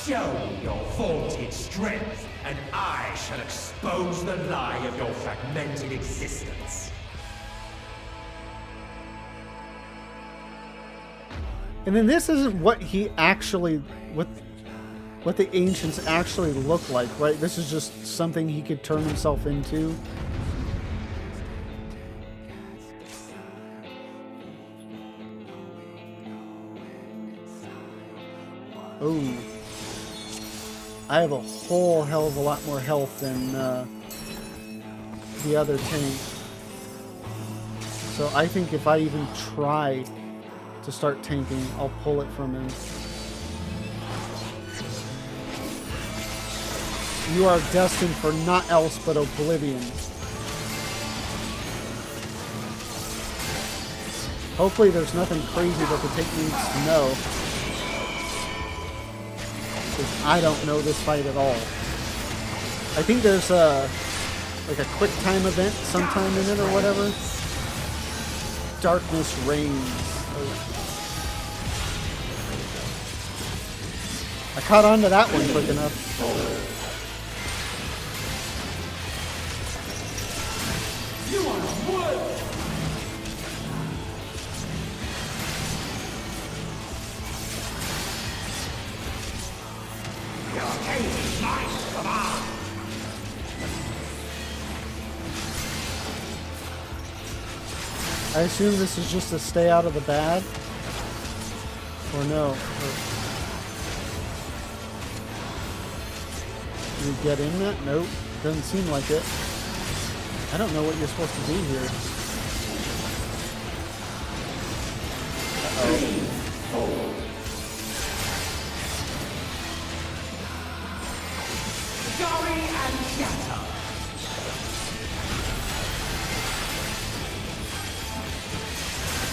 Show me your vaunted strength, and I shall expose the lie of your fragmented existence. And then this isn't what he actually, what the ancients actually look like, right? This is just something he could turn himself into. Oh. I have a whole hell of a lot more health than the other tank. So I think if I even try to start tanking, I'll pull it from him. You are destined for naught else but oblivion. Hopefully there's nothing crazy that the tank needs to know. Because I don't know this fight at all. I think there's like a quick time event sometime in it or whatever. Darkness reigns. I caught on to that one quick enough. You are wood! Your king is my command! I assume this is just to stay out of the bad? Or no? Can you get in that? Nope. Doesn't seem like it. I don't know what you're supposed to do here. Uh-oh. Gory and shatter!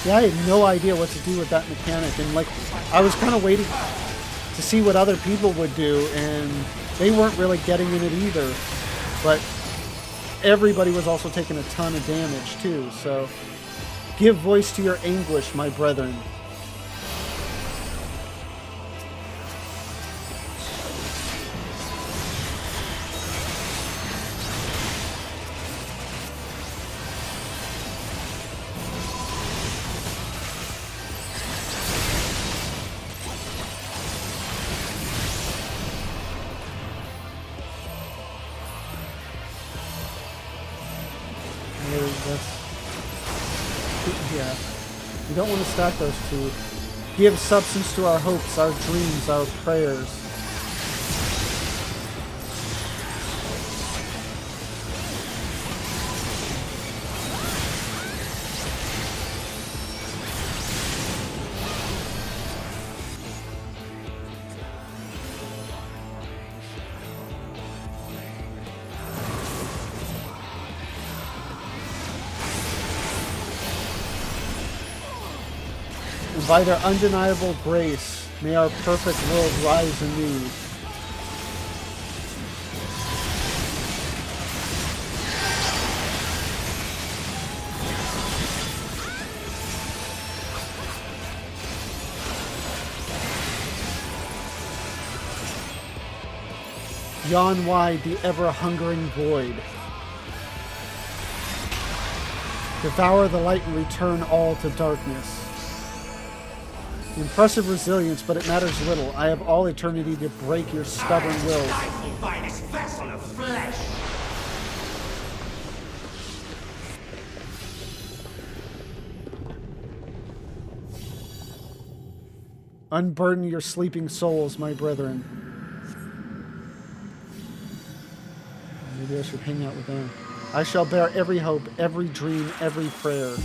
Yeah, I had no idea what to do with that mechanic, and like, I was kind of waiting to see what other people would do, and they weren't really getting in it either. But everybody was also taking a ton of damage too, so give voice to your anguish, my brethren. Yeah, we don't want to stack those two. Give substance to our hopes, our dreams, our prayers. By their undeniable grace, may our perfect world rise anew. Yawn wide the ever-hungering void. Devour the light and return all to darkness. Impressive resilience, but it matters little. I have all eternity to break your stubborn will. Stifled by this vessel of flesh! Unburden your sleeping souls, my brethren. Maybe I should hang out with them. I shall bear every hope, every dream, every prayer.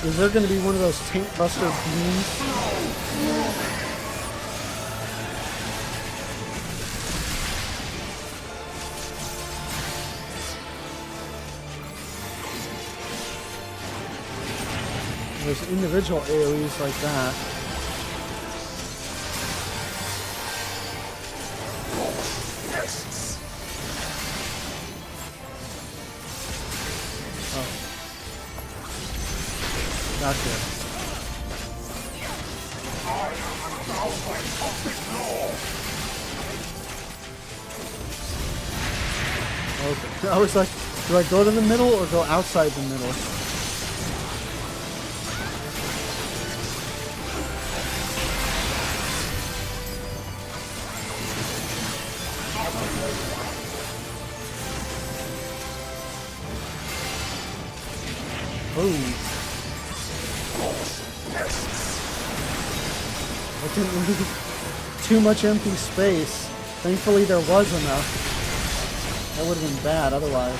Is there going to be one of those tank buster beams? There's individual AoEs like that. Oh. Gotcha. Okay. I was like, do I go to the middle or go outside the middle? Oh. I didn't leave too much empty space. Thankfully there was enough. That would have been bad otherwise.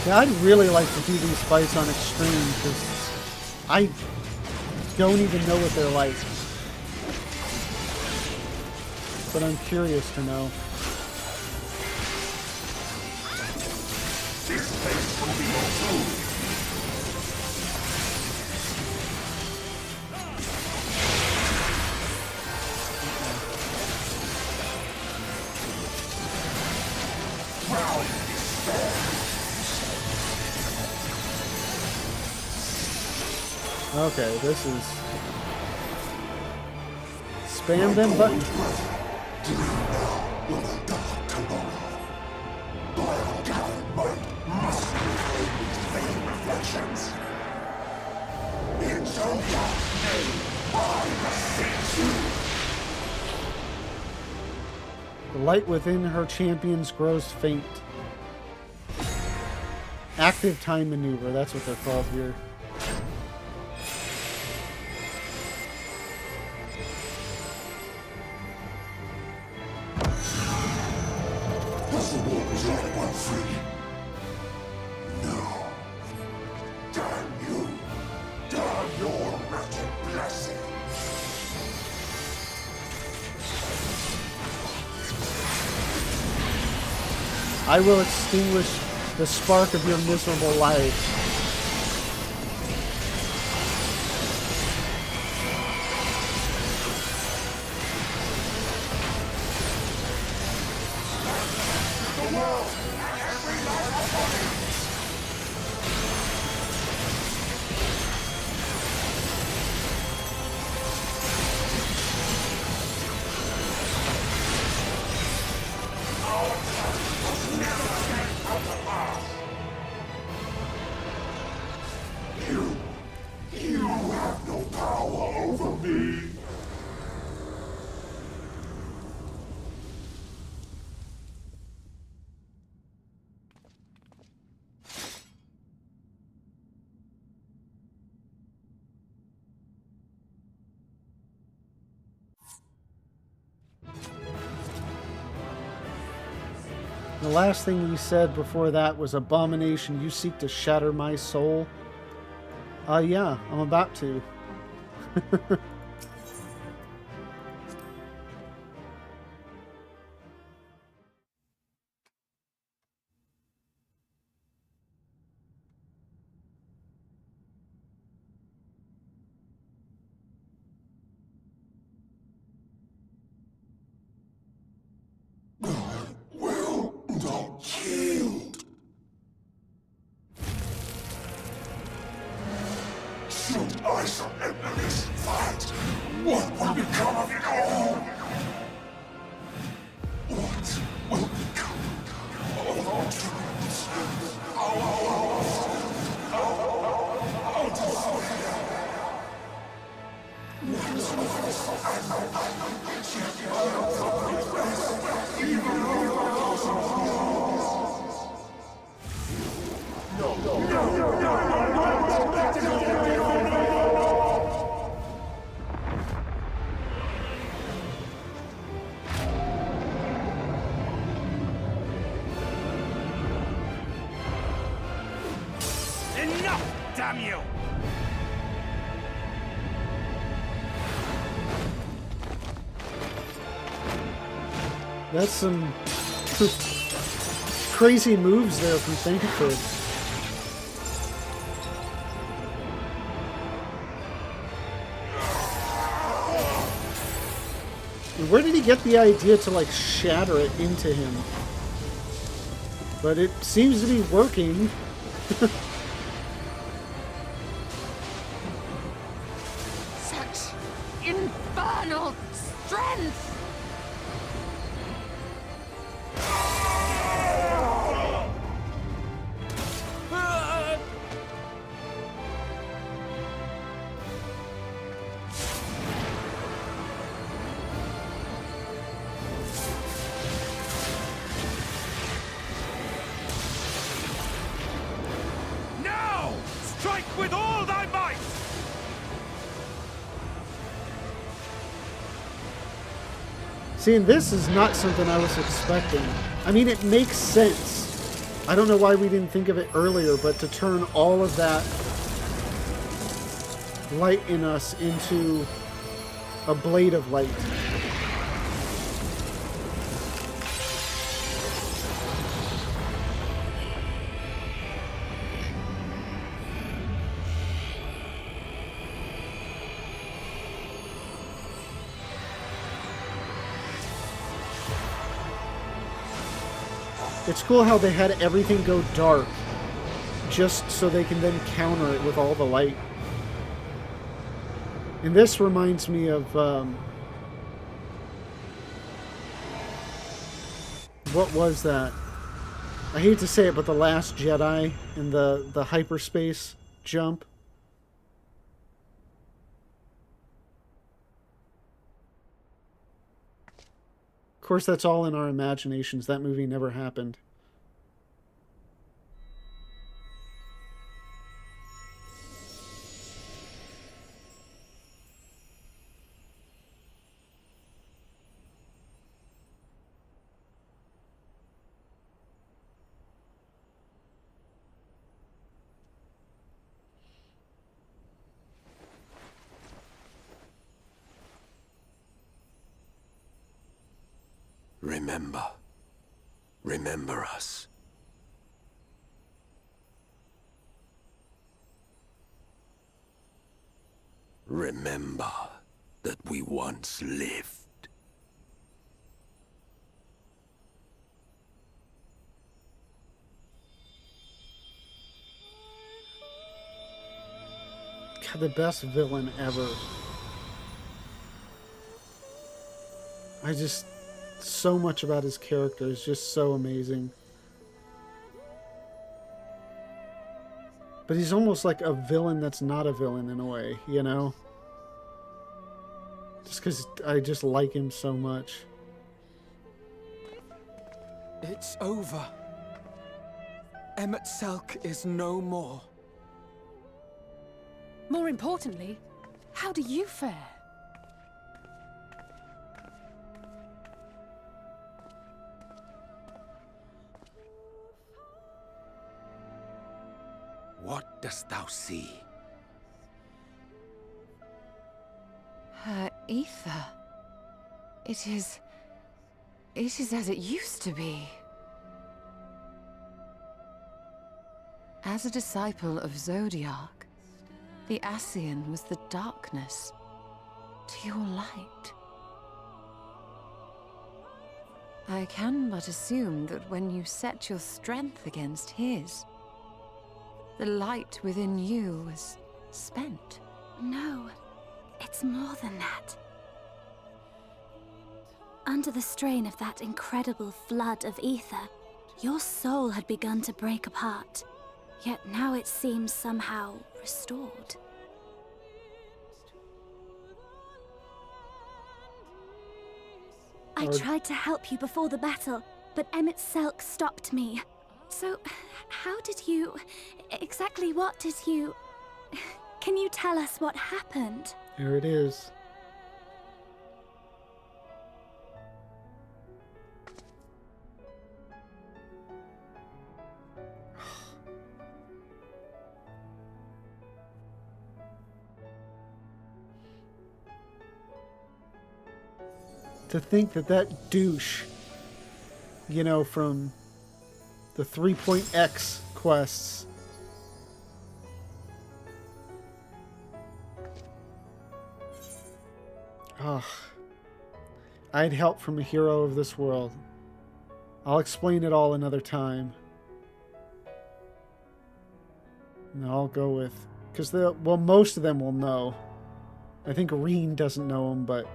Yeah, I'd really like to do these fights on Extreme, because I don't even know what they're like. But I'm curious to know. This place will be your tomb. Okay, this is... Spam them buttons. The light within her champions grows faint. Active time maneuver, that's what they're called here. I will extinguish the spark of your miserable life. The last thing you said before that was, "Abomination, you seek to shatter my soul." Yeah, I'm about to. I shall end this fight. What will become of it all? What will become of our dreams? damn you! That's some crazy moves there from Thankford. Where did he get the idea to, like, shatter it into him? But it seems to be working. Such infernal strength! Now! Strike with all thy might! See, and this is not something I was expecting. I mean, it makes sense. I don't know why we didn't think of it earlier, but to turn all of that light in us into a blade of light. It's cool how they had everything go dark just so they can then counter it with all the light. And this reminds me of what was that? I hate to say it, but The Last Jedi and the hyperspace jump. Of course, that's all in our imaginations. That movie never happened. Remember. Remember us. Remember that we once lived. God, the best villain ever. So much about his character is just so amazing. But he's almost like a villain that's not a villain in a way, you know? Just because I just like him so much. It's over. Emmett Selk is no more. More importantly, how do you fare? What dost thou see? Her ether. It is as it used to be. As a disciple of Zodiac, the Ascian was the darkness to your light. I can but assume that when you set your strength against his, the light within you was spent. No, it's more than that. Under the strain of that incredible flood of ether, your soul had begun to break apart, yet now it seems somehow restored. I tried to help you before the battle, but Emmett Selk stopped me. So, how did you... exactly what did you... Can you tell us what happened? Here it is. to think that that douche, you know, from the 3.x quests, ugh, I'd help from a hero of this world. I'll explain it all another time. No, I'll go with... Because, well, most of them will know. I think Reen doesn't know him, but...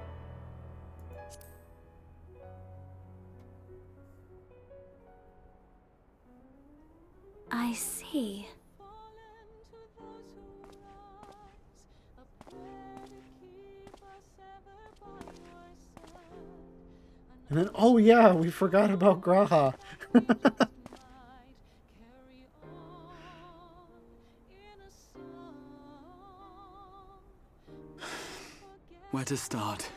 I see. And then, oh yeah, we forgot about Graha. Where to start?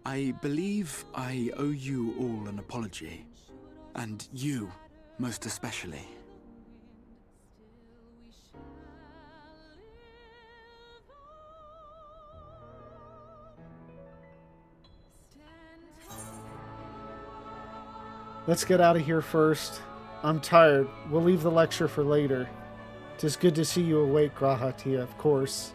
I believe I owe you all an apology. And you, most especially. Let's get out of here first. I'm tired. We'll leave the lecture for later. Tis good to see you awake, Grahatia, of course.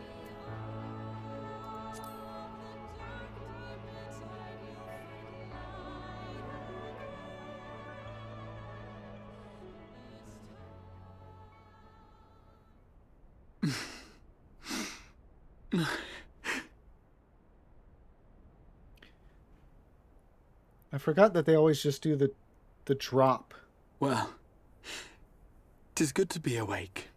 I forgot that they always just do the drop. Well, 'tis good to be awake.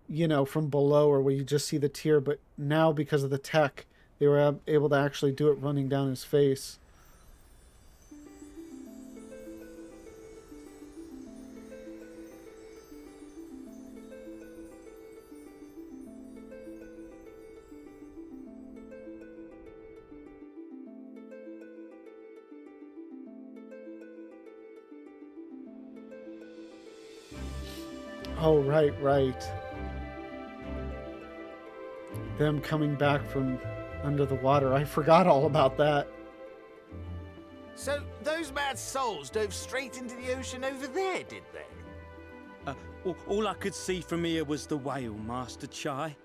You know, from below, or where you just see the tear, but now because of the tech, they were able to actually do it running down his face. Oh, right. Them coming back from under the water. I forgot all about that. So, those mad souls dove straight into the ocean over there, did they? All I could see from here was the whale, Master Chai.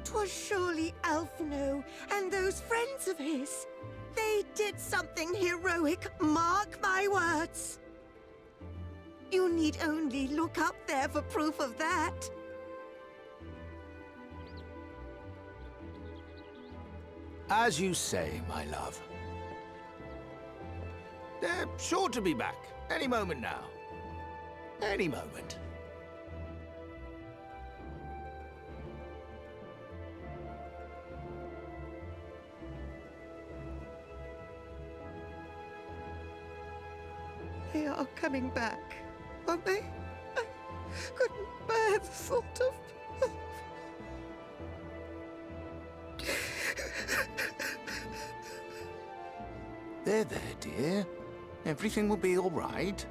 'Twas surely Alphino and those friends of his. They did something heroic, mark my words. You need only look up there for proof of that. As you say, my love. They're sure to be back any moment now. Any moment. They are coming back, aren't they? I couldn't bear the thought of... There, dear. Everything will be all right.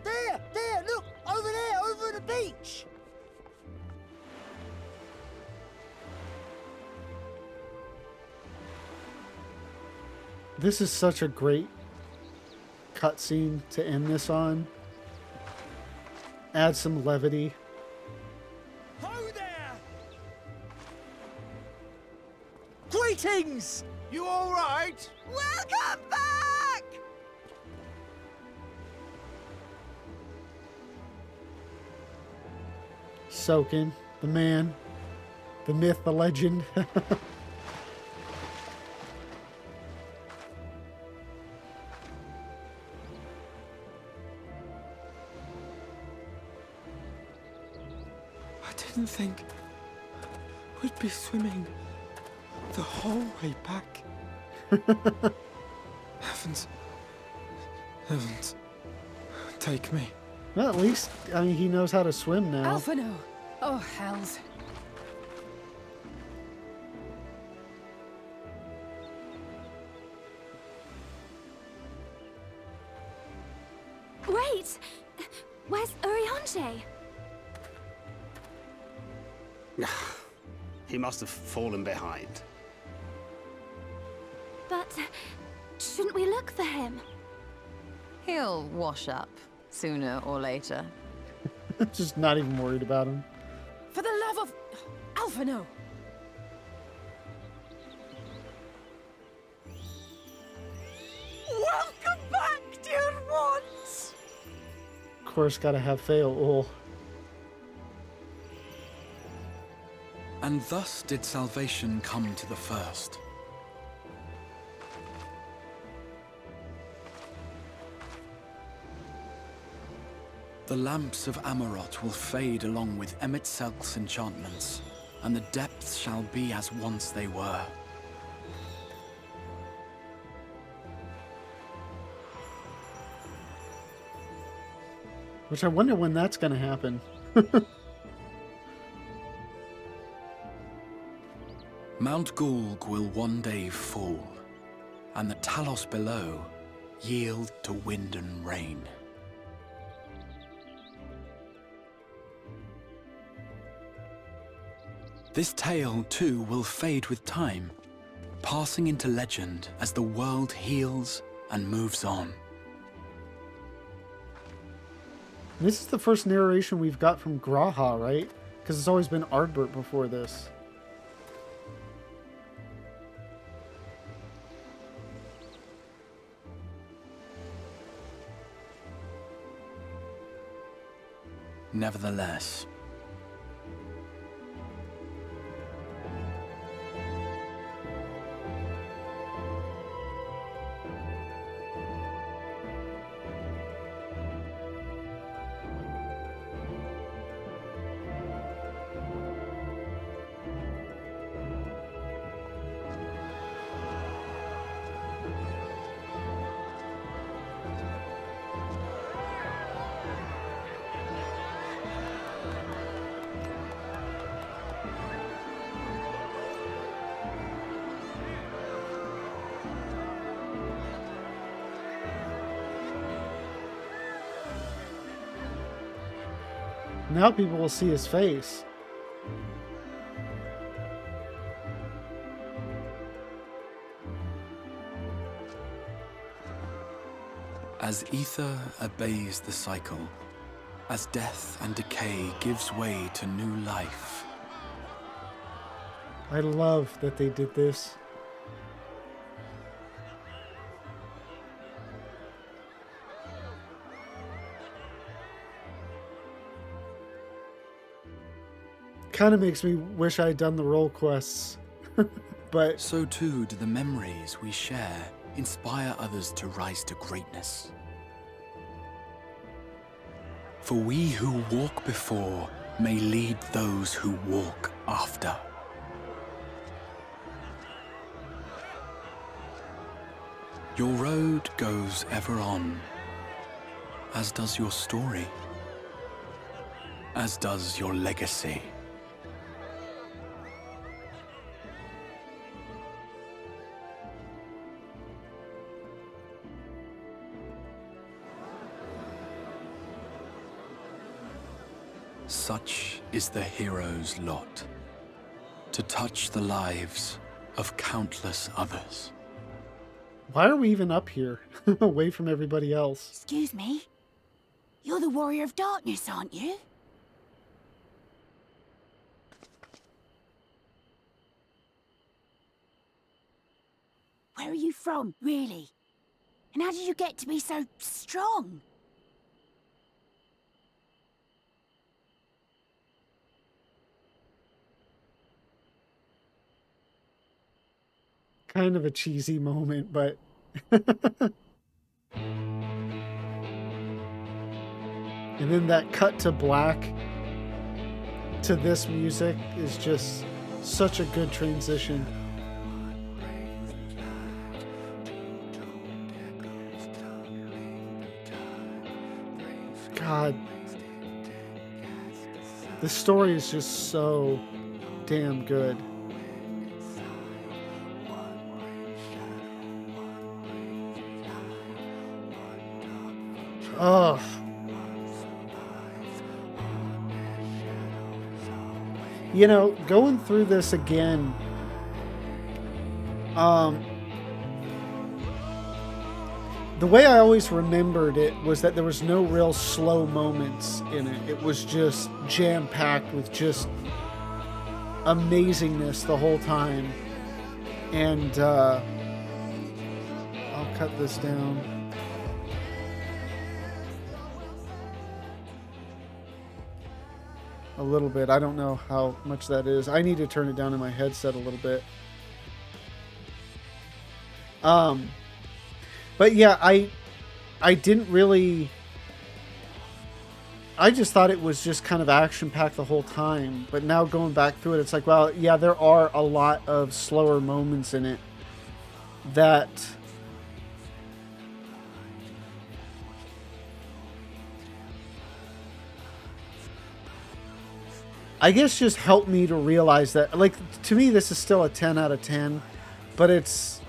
There, look! Over there, over the beach! This is such a great cutscene to end this on. Add some levity. Ho there! Greetings! You all right? Welcome back! Soken, the man, the myth, the legend. I didn't think we'd be swimming the whole way back. Heavens. Take me. Well, at least, I mean, he knows how to swim now. Alphino! Oh, hells. Wait! Where's Urianger? He must have fallen behind. But shouldn't we look for him? He'll wash up sooner or later. Just not even worried about him. For the love of Alphino! Welcome back, dear ones! Of course, gotta have Feol. And thus did salvation come to the first. The lamps of Amarot will fade along with Emet-Selch's enchantments, and the depths shall be as once they were. Which I wonder when that's gonna happen. Mount Gulg will one day fall, and the Talos below yield to wind and rain. This tale, too, will fade with time, passing into legend as the world heals and moves on. This is the first narration we've got from Graha, right? Because it's always been Ardbert before this. Nevertheless, now people will see his face. as ether obeys the cycle, as death and decay gives way to new life, I love that they did this. Kind of makes me wish I'd done the role quests. But so too do the memories we share inspire others to rise to greatness. For we who walk before may lead those who walk after. Your road goes ever on, as does your story, as does your legacy. Such is the hero's lot, to touch the lives of countless others. why are we even up here, away from everybody else? Excuse me? You're the Warrior of Darkness, aren't you? Where are you from, really? And how did you get to be so strong? Kind of a cheesy moment, but... And then that cut to black to this music is just such a good transition. God, the story is just so damn good. Oh. You know, going through this again, the way I always remembered it was that there was no real slow moments in it. It was just jam-packed with just amazingness the whole time. And I'll cut this down. A little bit. I don't know how much that is. I need to turn it down in my headset a little bit. But yeah, I didn't really... I just thought it was just kind of action-packed the whole time. But now going back through it, it's like, well, yeah, there are a lot of slower moments in it that... I guess just helped me to realize that, like, to me, this is still a 10 out of 10. But it's...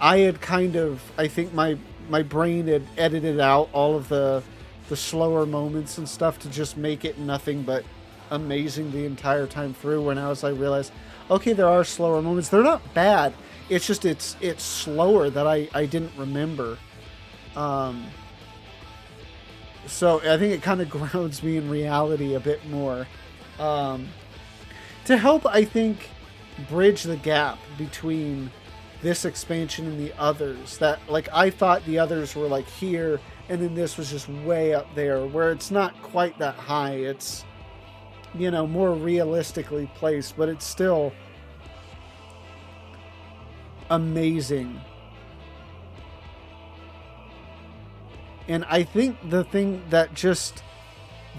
I had kind of, I think my brain had edited out all of the slower moments and stuff to just make it nothing but amazing the entire time through. When I realized, okay, there are slower moments. They're not bad. It's just it's slower that I didn't remember. So I think it kind of grounds me in reality a bit more. To help, I think, bridge the gap between this expansion and the others. That, like, I thought the others were like here, and then this was just way up there, where it's not quite that high. It's, you know, more realistically placed, but it's still amazing. And I think the thing that just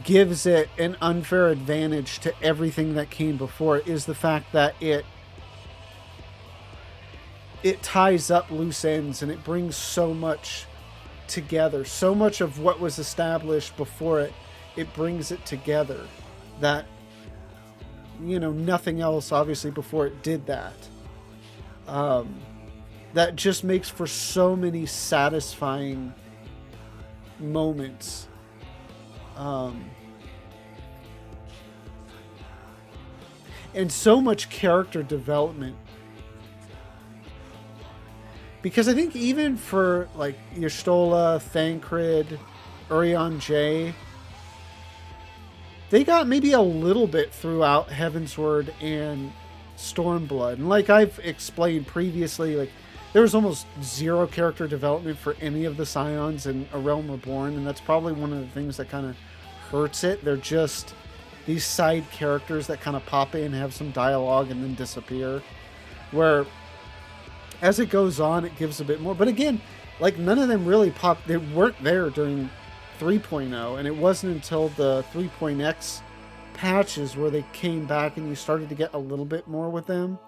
gives it an unfair advantage to everything that came before it is the fact that it ties up loose ends, and it brings so much together. So much of what was established before it brings it together. That, you know, nothing else obviously before it did that. That just makes for so many satisfying moments. And so much character development. Because I think even for, like, Y'shtola, Thancred, Urianger, they got maybe a little bit throughout Heavensward and Stormblood. And like I've explained previously, like, there was almost zero character development for any of the Scions in A Realm Reborn, and that's probably one of the things that kind of hurts it. They're just these side characters that kind of pop in, have some dialogue, and then disappear. Where... as it goes on, it gives a bit more. But again, like, none of them really popped. They weren't there during 3.0. And it wasn't until the 3.x patches where they came back and you started to get a little bit more with them.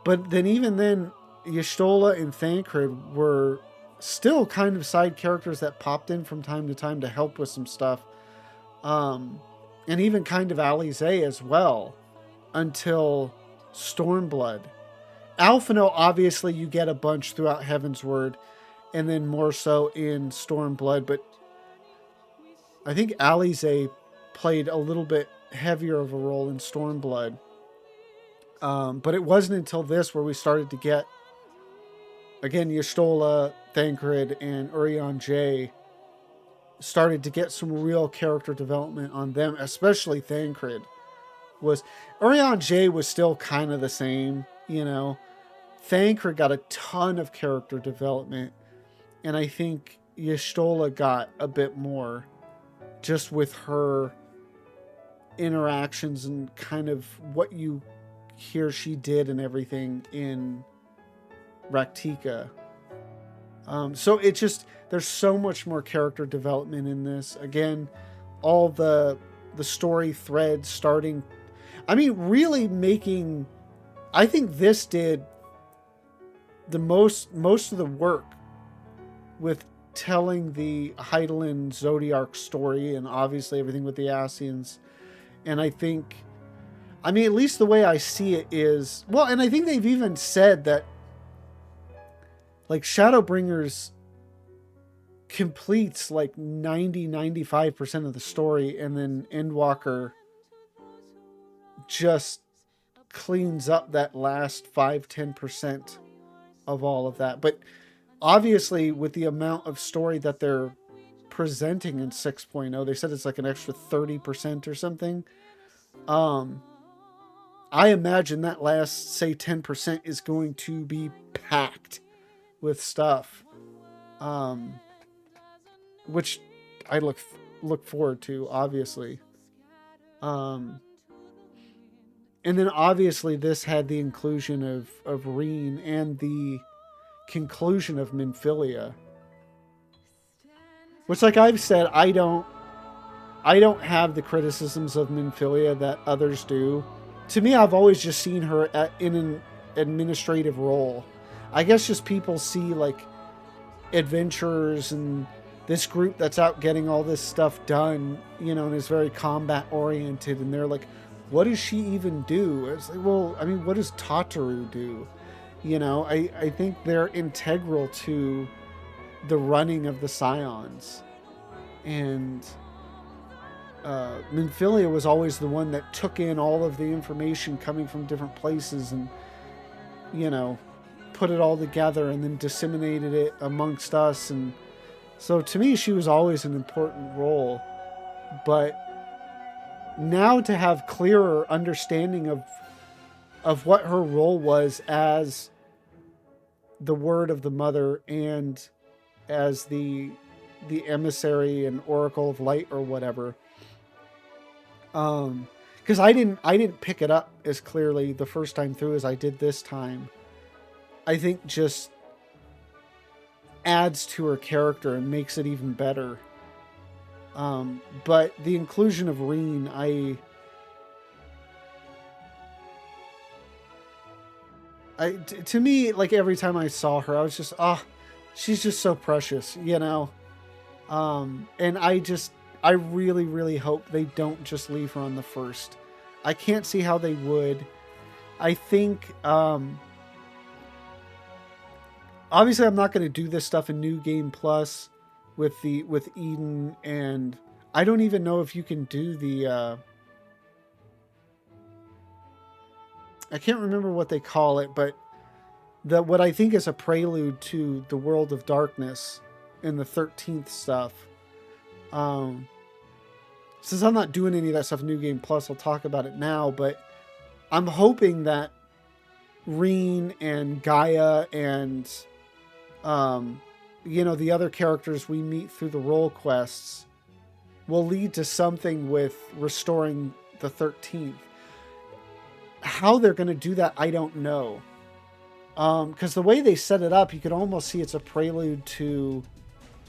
But then even then, Y'shtola and Thancred were still kind of side characters that popped in from time to time to help with some stuff. And even kind of Alisaie as well. Until Stormblood. Alphinaud, obviously, you get a bunch throughout Heavensward, and then more so in Stormblood, but I think Alisaie played a little bit heavier of a role in Stormblood. But it wasn't until this where we started to get, again, Y'shtola, Thancred, and Urianger started to get some real character development on them, especially Thancred. Urianger was still kind of the same, you know. Thancred got a ton of character development, and I think Y'shtola got a bit more just with her interactions and kind of what you hear she did and everything in Rak'tika. So it just, there's so much more character development in this. Again, all the story threads starting, I mean, really making, I think this did the most of the work with telling the Hydaelyn Zodiark story, and obviously everything with the Ascians. And I think, I mean, at least the way I see it is, well, and I think they've even said that, like, Shadowbringers completes like 95% of the story, and then Endwalker just cleans up that last 5-10% of all of that. But obviously, with the amount of story that they're presenting in 6.0, they said it's like an extra 30% or something. I imagine that last, say, 10% is going to be packed with stuff, which I look forward to, obviously. And then obviously this had the inclusion of Reen and the conclusion of Minfilia, which, like I've said, I don't have the criticisms of Minfilia that others do. To me, I've always just seen her in an administrative role. I guess just people see like adventurers and this group that's out getting all this stuff done, you know, and is very combat oriented, and they're like, what does she even do? It's like, well, I mean, what does Tataru do? You know, I think they're integral to the running of the Scions. And Minfilia was always the one that took in all of the information coming from different places and, you know, put it all together and then disseminated it amongst us. And so to me, she was always an important role. But now to have clearer understanding of what her role was as the Word of the Mother and as the emissary and Oracle of Light or whatever. Because I didn't pick it up as clearly the first time through as I did this time. I think just adds to her character and makes it even better. But the inclusion of Reen, to me, like every time I saw her, I was just, she's just so precious, you know? And I really, really hope they don't just leave her on the first. I can't see how they would. I think, obviously I'm not going to do this stuff in New Game Plus with Eden, and I don't even know if you can do the, I can't remember what they call it, but what I think is a prelude to the World of Darkness in the 13th stuff. Since I'm not doing any of that stuff in New Game Plus, I'll talk about it now, but I'm hoping that Reen and Gaia and, you know, the other characters we meet through the role quests will lead to something with restoring the 13th. How they're going to do that, I don't know. Because the way they set it up, you could almost see it's a prelude to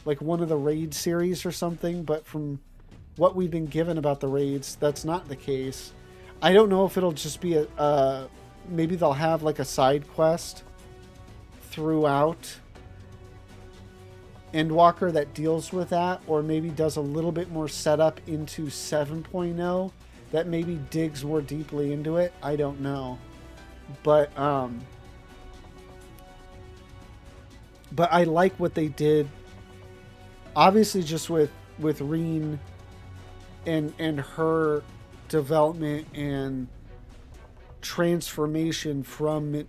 like one of the raid series or something, but from what we've been given about the raids, that's not the case. I don't know if it'll just be maybe they'll have like a side quest throughout Endwalker that deals with that, or maybe does a little bit more setup into 7.0 that maybe digs more deeply into it. I don't know. But I like what they did. Obviously, just with Reen and her development and transformation from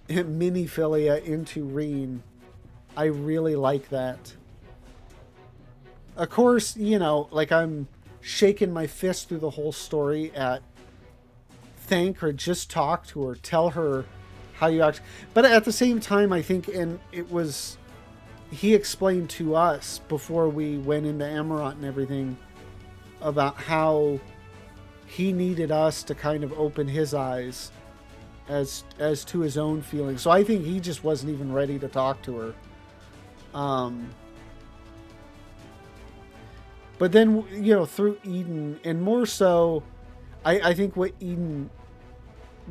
Minfilia into Reen, I really like that. Of course, you know, like I'm shaking my fist through the whole story at thank her, just talk to her, tell her how you act. But at the same time, I think, and he explained to us before we went into Amarant and everything about how he needed us to kind of open his eyes as to his own feelings. So I think he just wasn't even ready to talk to her. But then, you know, through Eden, and more so, I think what Eden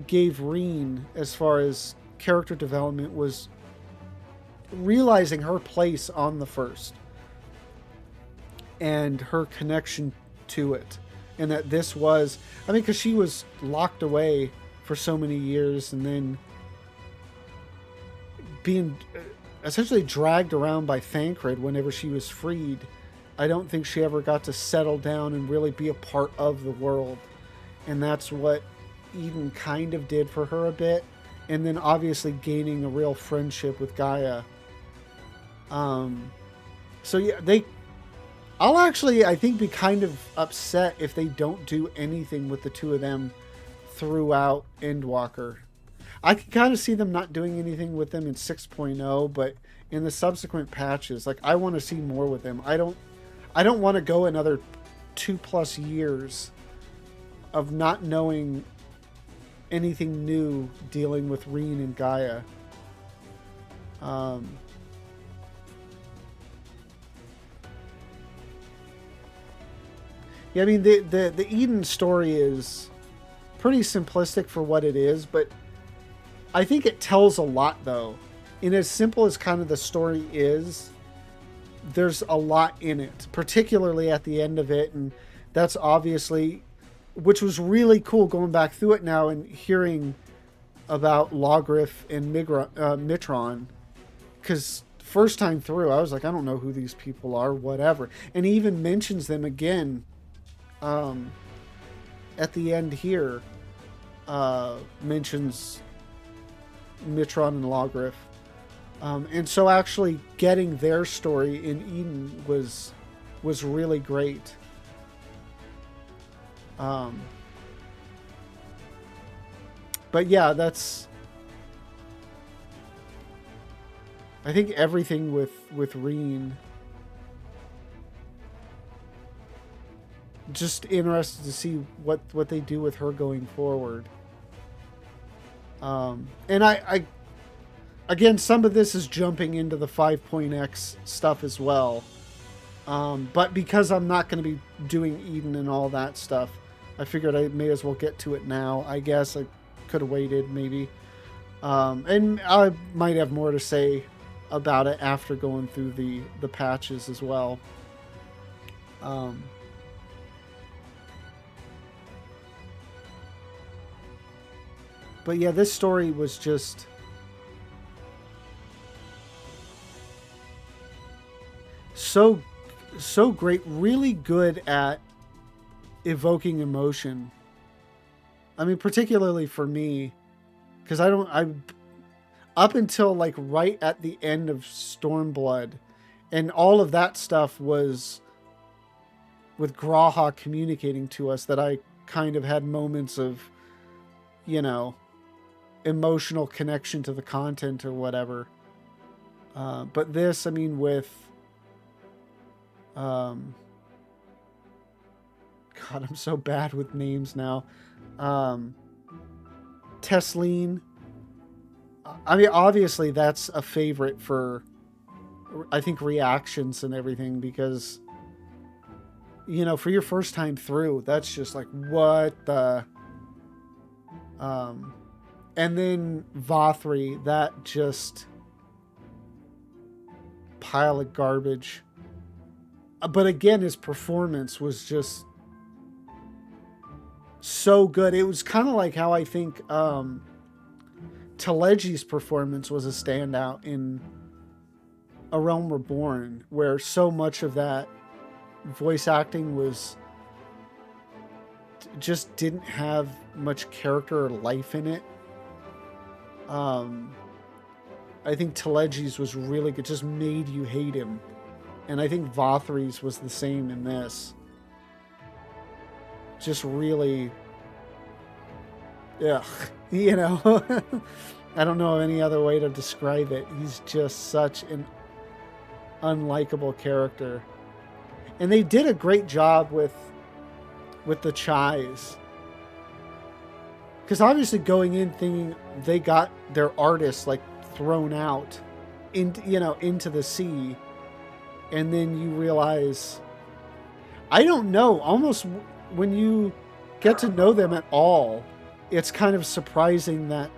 gave Reen as far as character development was realizing her place on the first and her connection to it. And that this was, I mean, because she was locked away for so many years and then being essentially dragged around by Thancred whenever she was freed. I don't think she ever got to settle down and really be a part of the world. And that's what Eden kind of did for her a bit. And then obviously gaining a real friendship with Gaia. So yeah, I'll actually, I think, be kind of upset if they don't do anything with the two of them throughout Endwalker. I can kind of see them not doing anything with them in 6.0, but in the subsequent patches, like, I want to see more with them. I don't want to go another 2+ years of not knowing anything new dealing with Reen and Gaia. Yeah, I mean, the Eden story is pretty simplistic for what it is, but I think it tells a lot, though. In as simple as kind of the story is, there's a lot in it, particularly at the end of it, and that's obviously, which was really cool going back through it now and hearing about Logrif and Mitron, because first time through, I was like, I don't know who these people are, whatever. And he even mentions them again at the end here, mentions Mitron and Logrif. And so actually getting their story in Eden was really great. But yeah, that's, I think everything with Reen. Just interested to see what they do with her going forward. And I again, some of this is jumping into the 5.x stuff as well. But because I'm not going to be doing Eden and all that stuff, I figured I may as well get to it now. I guess I could have waited maybe. And I might have more to say about it after going through the patches as well. But yeah, this story was just so great, really good at evoking emotion. I mean, particularly for me, because I up until like right at the end of Stormblood, and all of that stuff was with Graha communicating to us, that I kind of had moments of, you know, emotional connection to the content or whatever. But this, I mean, with God, I'm so bad with names now. Tesleen. I mean, obviously that's a favorite for, I think, reactions and everything, because, you know, for your first time through, that's just like, what the... And then Vothri, that just pile of garbage. But again, his performance was just so good. It was kind of like how I think Telegi's performance was a standout in A Realm Reborn, where so much of that voice acting was just didn't have much character or life in it. I think Telegi's was really good, just made you hate him. And I think Vothri's was the same in this. Just really, ugh, you know. I don't know any other way to describe it. He's just such an unlikable character. And they did a great job with the Chais. Because obviously going in thinking they got their artists like thrown out into the sea, and then you realize, I don't know, almost when you get to know them at all, it's kind of surprising that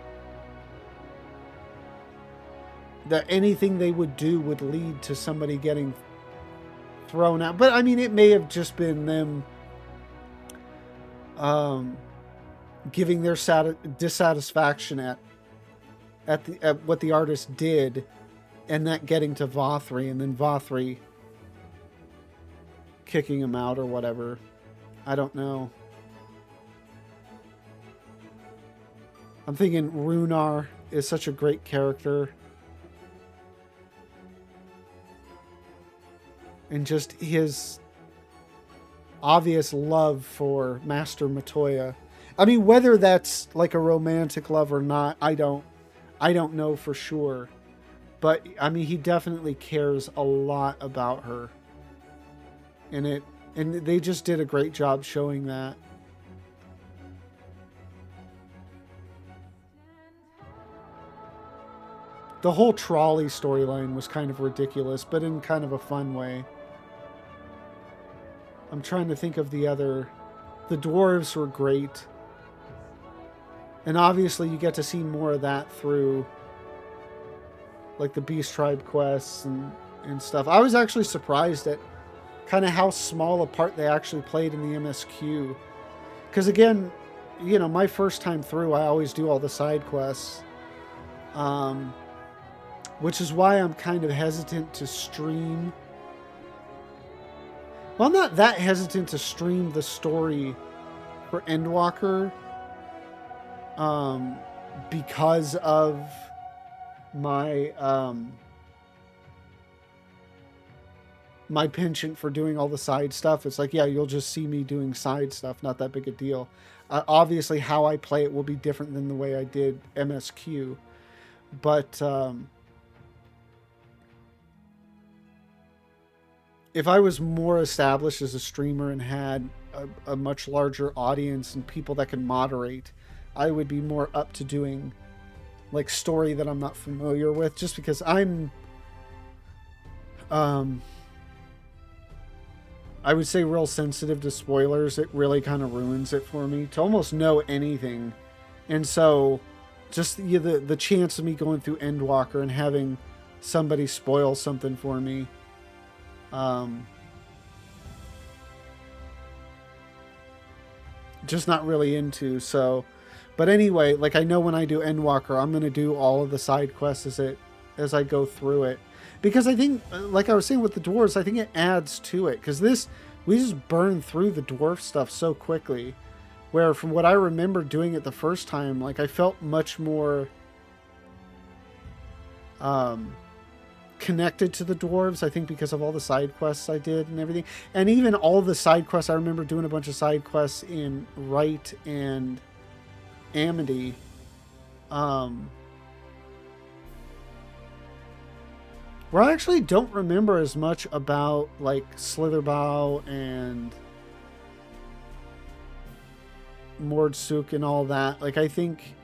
anything they would do would lead to somebody getting thrown out. But I mean, it may have just been them giving their dissatisfaction at what the artist did, and that getting to Vothri, and then Vothri kicking him out or whatever. I don't know. I'm thinking Runar is such a great character. And just his obvious love for Master Matoya. I mean, whether that's like a romantic love or not, I don't know for sure. But I mean, he definitely cares a lot about her. And they just did a great job showing that. The whole trolley storyline was kind of ridiculous, but in kind of a fun way. I'm trying to think of the other... The dwarves were great. And obviously you get to see more of that through like the Beast Tribe quests and stuff. I was actually surprised at kind of how small a part they actually played in the MSQ. Because again, you know, my first time through, I always do all the side quests. Which is why I'm kind of hesitant to stream. Well, I'm not that hesitant to stream the story for Endwalker. Because of my my penchant for doing all the side stuff. It's like, yeah, you'll just see me doing side stuff, not that big a deal. Obviously, how I play it will be different than the way I did MSQ. But if I was more established as a streamer and had a much larger audience and people that can moderate, I would be more up to doing like story that I'm not familiar with, just because I'm I would say real sensitive to spoilers. It really kind of ruins it for me to almost know anything. And so just the chance of me going through Endwalker and having somebody spoil something for me, just not really into. So, but anyway, like I know when I do Endwalker, I'm going to do all of the side quests as I go through it. Because I think, like I was saying with the dwarves, I think it adds to it. Because we just burn through the dwarf stuff so quickly. Where from what I remember doing it the first time, like I felt much more connected to the dwarves. I think because of all the side quests I did and everything. And even all the side quests, I remember doing a bunch of side quests in Wright and Amity. Where I actually don't remember as much about like Slitherbow and Mordsuk and all that. Like I think,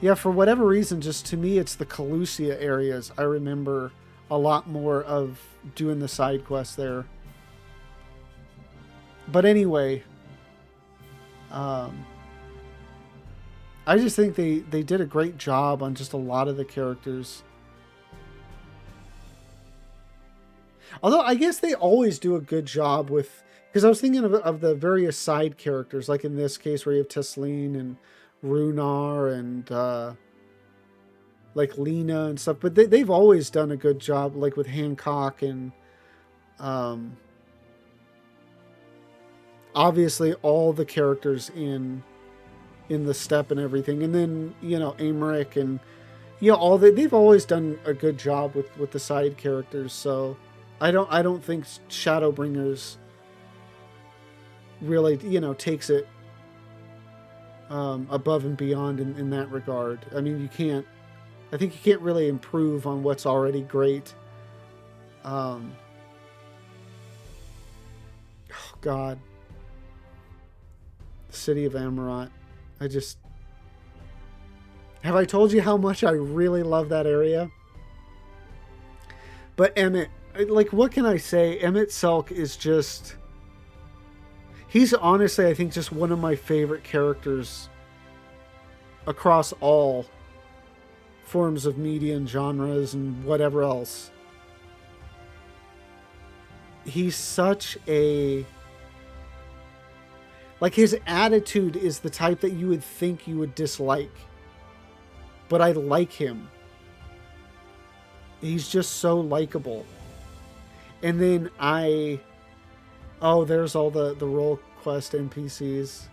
yeah, for whatever reason, just to me, it's the Calusia areas I remember a lot more of doing the side quests there. But anyway, I just think they did a great job on just a lot of the characters. Although I guess they always do a good job with, because I was thinking of the various side characters, like in this case where you have Tesleen and Runar and like Lena and stuff, but they've always done a good job, like with Hancock and obviously all the characters in the steppe and everything, and then you know Amaric and all they've always done a good job with the side characters. So I don't think Shadowbringers really takes it above and beyond in that regard. I mean, I think you can't really improve on what's already great. Oh God, the city of Amarot. Have I told you how much I really love that area? But Emmett, like, what can I say? Emmett Selk is just... He's honestly, I think, just one of my favorite characters across all forms of media and genres and whatever else. He's such a... Like, his attitude is the type that you would think you would dislike. But I like him. He's just so likable. And then there's all the role quest NPCs.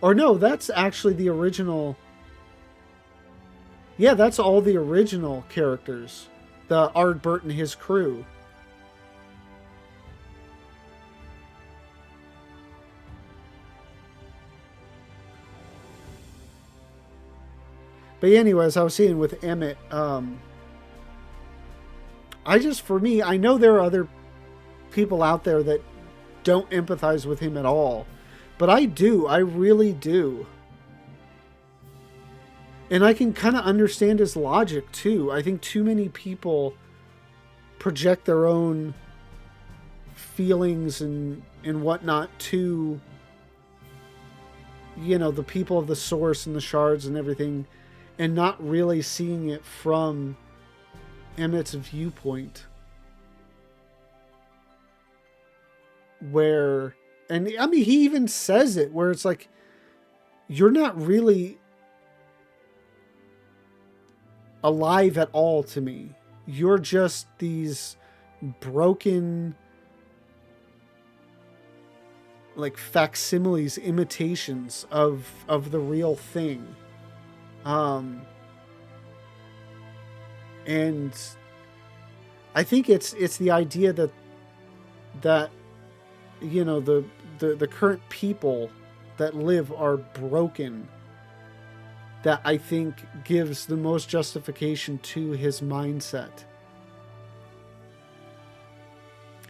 Or no, that's actually the original. Yeah, that's all the original characters. The Ardbert and his crew. But anyways, I was saying with Emmett, for me, I know there are other people out there that don't empathize with him at all. But I do. I really do. And I can kind of understand his logic, too. I think too many people project their own feelings and whatnot to, the people of the source and the shards and everything, and not really seeing it from Emmett's viewpoint. Where, and I mean, he even says it, where it's like, you're not really alive at all to me. You're just these broken, like, facsimiles, imitations of the real thing. And I think it's the idea that the current people that live are broken, that I think gives the most justification to his mindset.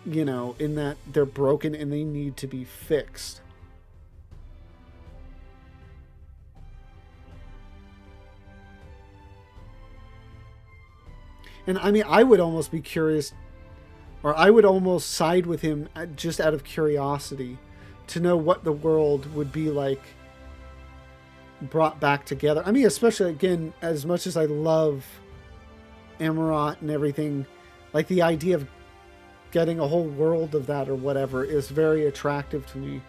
In that they're broken and they need to be fixed. And I mean, I would almost be curious, or I would almost side with him just out of curiosity to know what the world would be like brought back together. I mean, especially, again, as much as I love Amarot and everything, like the idea of getting a whole world of that or whatever is very attractive to me.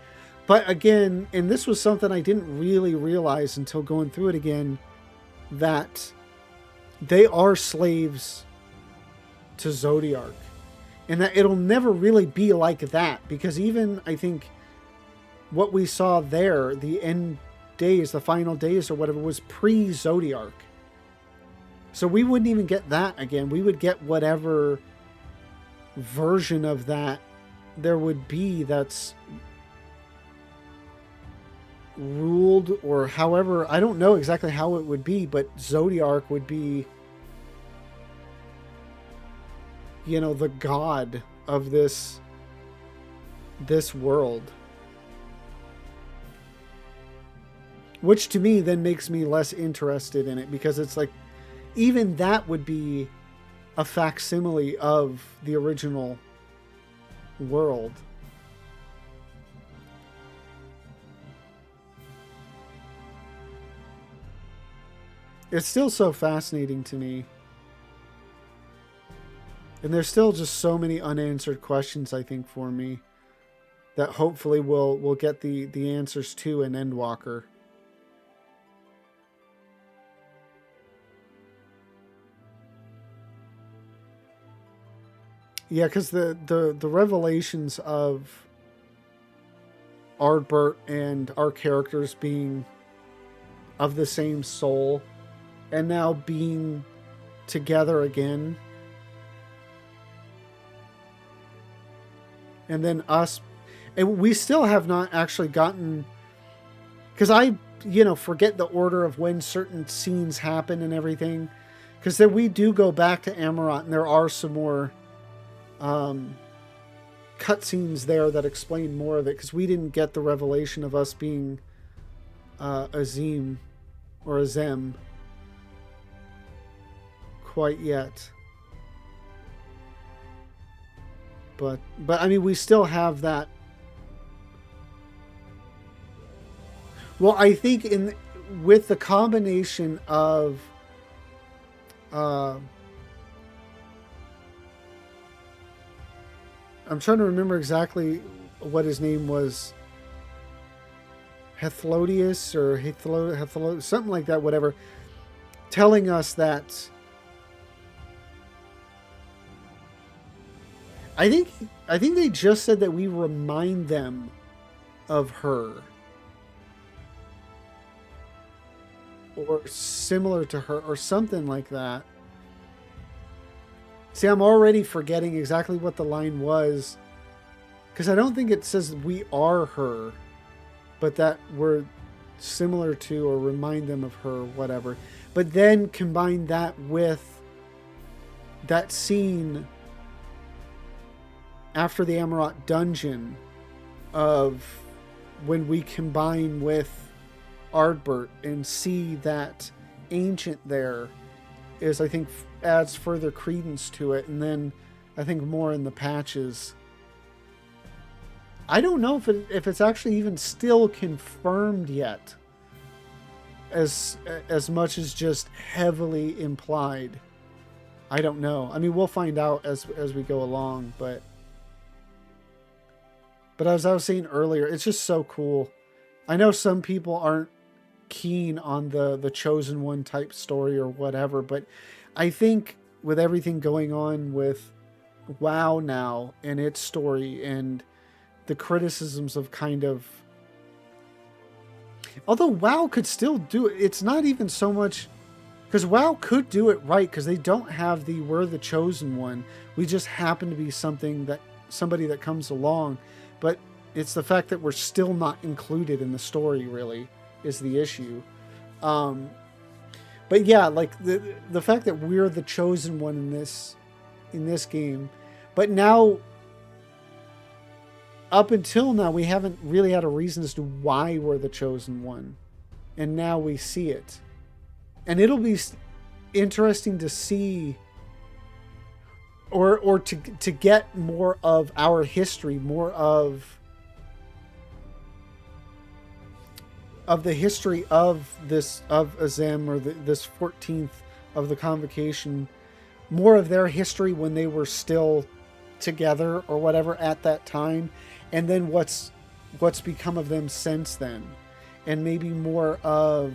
But again, and this was something I didn't really realize until going through it again, that they are slaves to Zodiark. And that it'll never really be like that, because even, I think, what we saw there, the end days, the final days or whatever, was pre-Zodiark. So we wouldn't even get that again. We would get whatever version of that there would be that's ruled, or however, I don't know exactly how it would be, but Zodiark would be, the god of this world. Which to me then makes me less interested in it, because it's like, even that would be a facsimile of the original world. It's still so fascinating to me. And there's still just so many unanswered questions, I think, for me, that hopefully we'll get the answers to in Endwalker. Yeah, because the revelations of Ardbert and our characters being of the same soul and now being together again. And then us, and we still have not actually gotten, because I, forget the order of when certain scenes happen and everything. Because then we do go back to Amarot, and there are some more cutscenes there that explain more of it, because we didn't get the revelation of us being Azim or Azem quite yet. But I mean, we still have that. Well, I think with the combination of I'm trying to remember exactly what his name was. Hethlodius or Hethlo, something like that, whatever. Telling us that I think they just said that we remind them of her. Or similar to her, or something like that. See, I'm already forgetting exactly what the line was. Because I don't think it says we are her. But that we're similar to or remind them of her, whatever. But then combine that with that scene after the Amarot dungeon of when we combine with Ardbert and see that ancient there is, I think, adds further credence to it. And then I think more in the patches. I don't know if it's actually even still confirmed yet, as much as just heavily implied. I don't know. I mean, we'll find out as we go along, but as I was saying earlier, it's just so cool. I know some people aren't keen on the Chosen One type story or whatever, but I think with everything going on with WoW now and its story and the criticisms of kind of, although WoW could still do it, it's not even so much because WoW could do it right because they don't have the we're the chosen one, we just happen to be somebody that comes along, but it's the fact that we're still not included in the story really is the issue. But yeah, like the fact that we're the chosen one in this game, but now up until now we haven't really had a reason as to why we're the chosen one, and now we see it, and it'll be interesting to see or to get more of our history, more of the history of Azem, or this 14th of the Convocation, more of their history when they were still together or whatever at that time, and then what's become of them since then, and maybe more of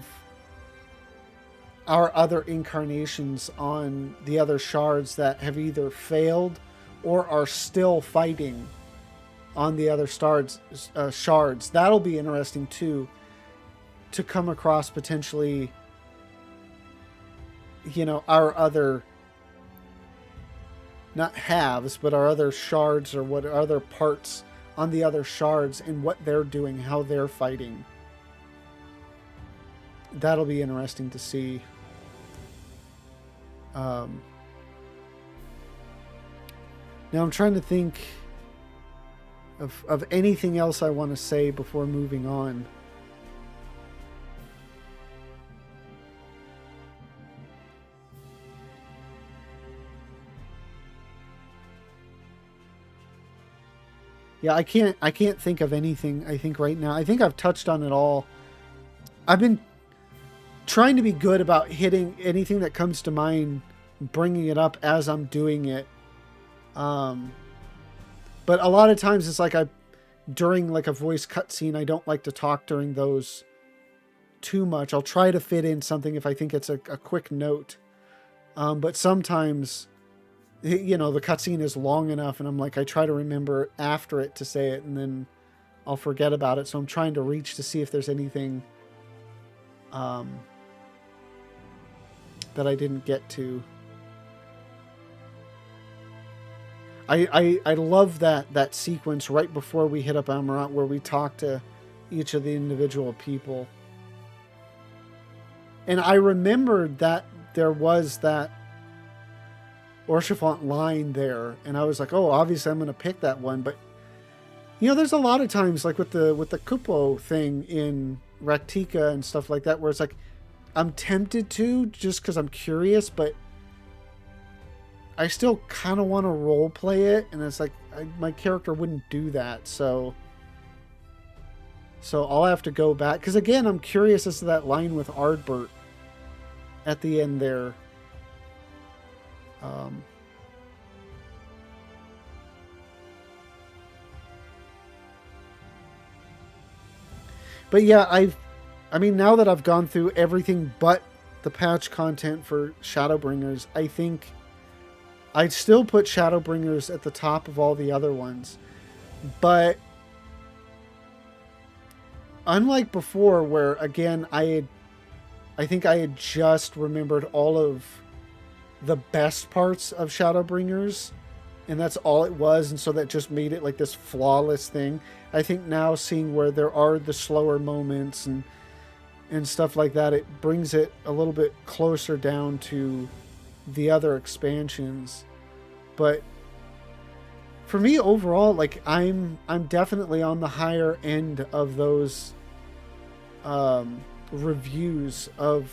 our other incarnations on the other shards that have either failed or are still fighting on the other shards. That'll be interesting too, to come across potentially, our other, not halves, but our other shards, or what other parts on the other shards and what they're doing, how they're fighting. That'll be interesting to see. Now I'm trying to think of anything else I want to say before moving on. Yeah, I can't think of anything, I think, right now. I think I've touched on it all. I've been trying to be good about hitting anything that comes to mind, bringing it up as I'm doing it. But a lot of times it's like during like a voice cutscene, I don't like to talk during those too much. I'll try to fit in something if I think it's a quick note. But sometimes, the cutscene is long enough and I'm like, I try to remember after it to say it and then I'll forget about it. So I'm trying to reach to see if there's anything that I didn't get to. I love that sequence right before we hit up Amarant where we talk to each of the individual people. And I remembered that there was that Orchifant line there, and I was like, oh, obviously I'm going to pick that one. But there's a lot of times like with the Kupo thing in Raktika and stuff like that, where it's like I'm tempted to just because I'm curious, but I still kind of want to role play it, and it's like my character wouldn't do that, so I'll have to go back, because again, I'm curious as to that line with Ardbert at the end there. But yeah, I mean, now that I've gone through everything but the patch content for Shadowbringers, I think I'd still put Shadowbringers at the top of all the other ones. But unlike before, where again I think I had just remembered all of the best parts of Shadowbringers, and that's all it was, and so that just made it like this flawless thing. I think now seeing where there are the slower moments and stuff like that, it brings it a little bit closer down to the other expansions. But for me overall, like I'm definitely on the higher end of those reviews of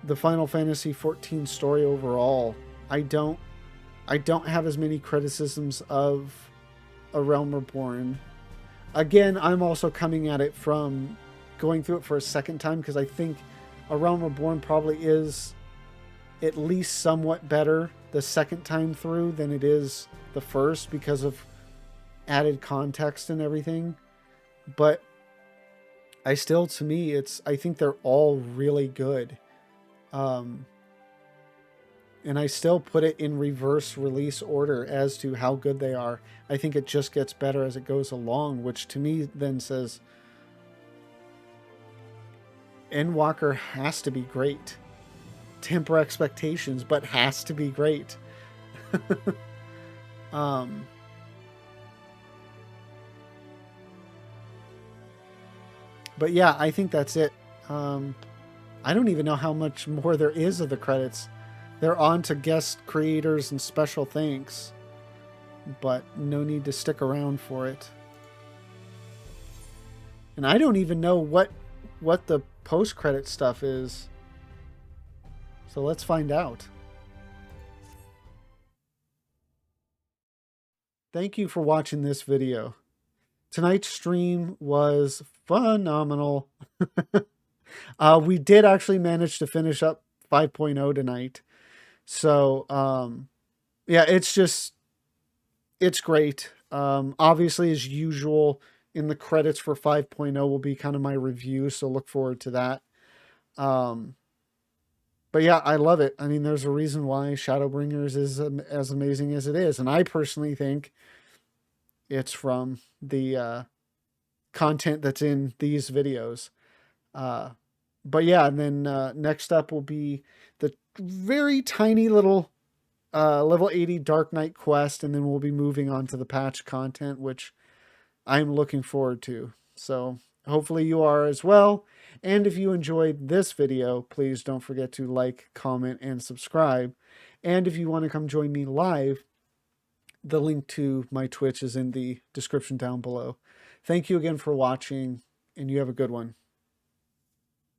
the Final Fantasy XIV story overall. I don't have as many criticisms of A Realm Reborn. Again, I'm also coming at it from going through it for a second time, because I think A Realm Reborn probably is at least somewhat better the second time through than it is the first, because of added context and everything. But I still, to me, I think they're all really good. And I still put it in reverse release order as to how good they are. I think it just gets better as it goes along, which to me then says Endwalker has to be great. Temper expectations, but has to be great. But yeah, I think that's it. I don't even know how much more there is of the credits. They're on to guest creators and special thanks, but no need to stick around for it. And I don't even know what the post-credit stuff is. So let's find out. Thank you for watching this video. Tonight's stream was phenomenal. We did actually manage to finish up 5.0 tonight. So, yeah, it's great. Obviously, as usual, in the credits for 5.0 will be kind of my review, so look forward to that. But yeah, I love it. I mean, there's a reason why Shadowbringers is as amazing as it is. And I personally think it's from the content that's in these videos. But yeah, and then next up will be the very tiny little level 80 Dark Knight quest, and then we'll be moving on to the patch content, which I'm looking forward to. So hopefully you are as well. And if you enjoyed this video, please don't forget to like, comment, and subscribe. And if you want to come join me live, the link to my Twitch is in the description down below. Thank you again for watching, and you have a good one.